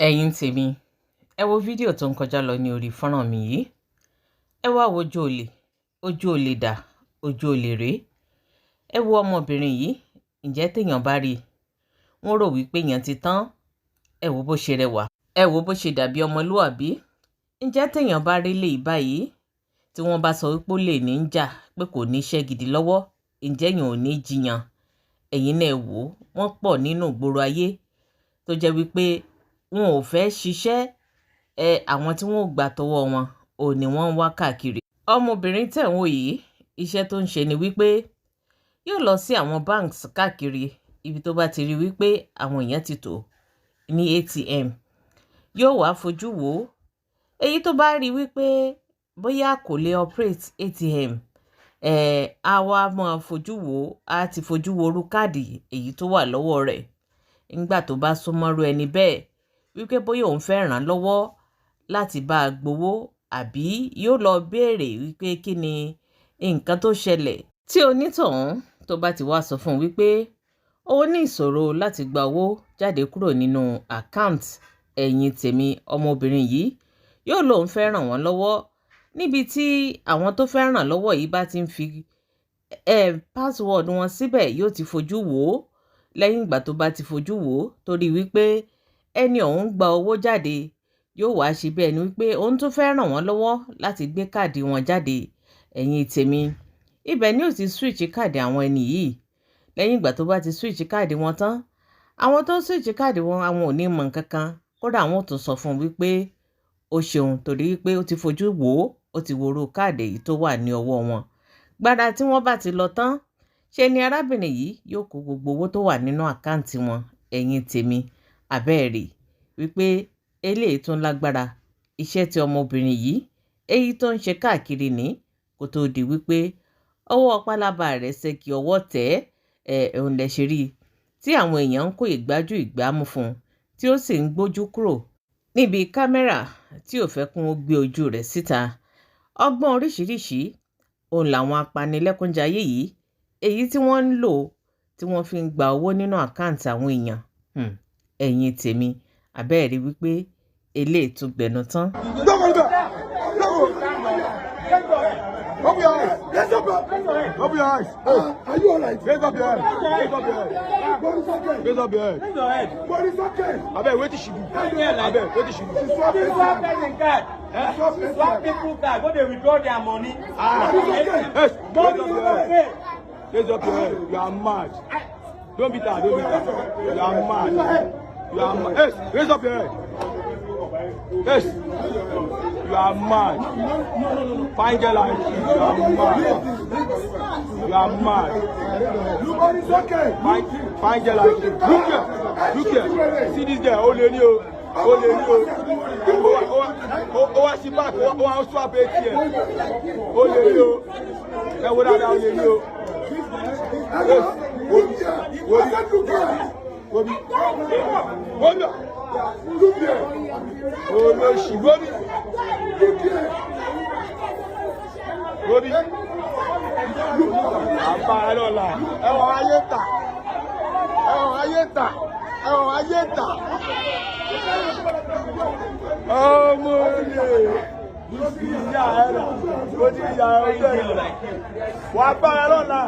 ẹ̀yin tèmi ẹ wo fídíò tó ń kọjá lọ ní orí fọ́nrán mi yìí. Ẹ wá wo ojú olè dà, ojú olè rèé. Ẹ wo ọmọbìnrin yìí, ǹjẹ́ téèyàn bá rí i wọ́n rò wípé èèyàn ti tán. Ẹ wo bó ṣe rẹwà, ẹ wo bó ṣe dàbí ọmọlúwàbí. Ǹjẹ́ téèyàn bá rí lè báyìí tí wọ́n bá sọ wípé ó lè ní ń jà pé kò ní iṣẹ́ gidi lọ́wọ́, ǹjẹ́ èèyàn ò ní jiyàn? Ẹ̀yin náà wò ó, wọ́n pọ̀ nínú ìgboro ayé tó jẹ́ wípé wọn ò fẹ́ ṣiṣẹ́, àwọn tí wọn ò gbà tọwọ́ wọn ò ní wọ́n ń wá káàkiri. Ọmọbìnrin tẹ̀ ń wò yìí, iṣẹ́ tó ń ṣe ni wípé yóò lọ sí àwọn banks káàkiri ibi tó bá ti rí wípé àwọn èèyàn ti tò ní ATM, yóò wá fojú wò ó. Èyí tó bá rí wípé bóyá kò lè operate ATM, á wá máa fojú wò ó, á ti fojú wo orú káàdì èyí tó wà lọ́wọ́ rẹ̀. Nígbà tó bá súnmọ́rú ẹni bẹ́ẹ̀ wípé bóyá òun fẹ́ ràn án lọ́wọ́ láti bá a gbowó, àbí yóò lọ béèrè wípé kí ni nǹkan tó ṣẹlẹ̀. Tí onítọ̀hún tó bá ti wá sọ fún un wípé ó ní ìṣòro láti gba owó jáde kúrò nínú àkáǹtì, ẹ̀yin tèmi, ọmọbìnrin yìí yóò lóun fẹ́ ràn wọ́n lọ́wọ́. Níbi tí àwọn tó fẹ́ ràn lọ́wọ́ yìí bá ti ń fi password wọn síbẹ̀, yóò ti fojú wò ó. Lẹ́yìn ìgbà tó bá ti fojú wò ó, torí wípé ẹni ọ̀hún gba owó jáde, yóò wá ṣe bẹ́ẹ̀ ni wípé òun tún fẹ́ ràn wọ́n lọ́wọ́ láti gbé káàdì wọn jáde. Ẹ̀yin tèmi, ibẹ̀ ni ó ti switch káàdì àwọn ẹni yìí. Lẹ́yìn ìgbà tó bá ti switch káàdì wọn tán, àwọn tó switch káàdì wọn, àwọn ò ní mọ̀ nǹkan kan. Kódà àwọn ò tún sọ fún un wípé ó ṣeun, torí wípé ó ti fojú wò ó, ó ti wo orú káàdì èyí tó wà ní ọwọ́ wọn. Gbàdá tí wọ́n bá ti lọ tán, ṣe ni arábìnrin yìí yóò kó gbogbo owó tó wà nínú àkáǹtì wọn. Ẹ̀yin tèmi, àbẹ́ẹ̀rẹ̀ wípé eléyìí tún lágbára. Iṣẹ́ tí ọmọbìnrin yìí èyí tó ń ṣe káàkiri ní kó tó di wípé ọwọ́ pálábá rẹ̀ ṣẹ́gi ọwọ́ tẹ̀ òun lẹ̀ ṣe rí tí àwọn èèyàn ń kó ìgbájú ìgbámú fún un, tí ó sì ń gbójú kúrò níbi kámẹ́rà tí ò fẹ́ kún ó gbé ojú rẹ̀ síta. Ọgbọ́n oríṣiríṣi òun làwọn apanilẹ́kúnjayé yìí èyí tí wọ́n ń lò tí wọ́n fi ń gba owó nínú àkáǹtì àwọn èèyàn. Ẹ̀yin tèmi, àbẹ́ẹ̀rí wípé eléyìí tún gbẹnu tán. Open your eyes. Yes, open your eyes. Are you alright? Raise up your head. Raise up your head. Body's okay. Raise up your head. Raise your head. Body's okay. Abeg, wetin she do? Abeg, wetin she do? She swap person card. Swap people card. Go dey withdraw their money. Body's okay. Yes. Raise up your head. Raise up your head. You are mad. Don't be that. Don't be that. You are mad. You are mad. Yes. Raise up your head. Yes. You are mad. Fine girl like you are mad. You are mad. Nobody's okay. Fine girl like you. Look here. Look here. See this girl. Ole ni o. Ole ni o. O wa si back. O wa swap ATM. Ole ni o. Ẹ wo dáadáa ole ni o. Yes. Wobi. Wobi. Look here. Oh no, she Wobi. Look here. Wobi. Àbá lọ́la. Ẹ̀wọ̀n ayé tà. Ẹ̀wọ̀n ayé tà. Ẹ̀wọ̀n ayé tà. Ọmọ rẹ̀. Ìyá ẹ̀ rà. Ó ti yà ẹ̀ rẹ̀. Wà á bá lọ́la.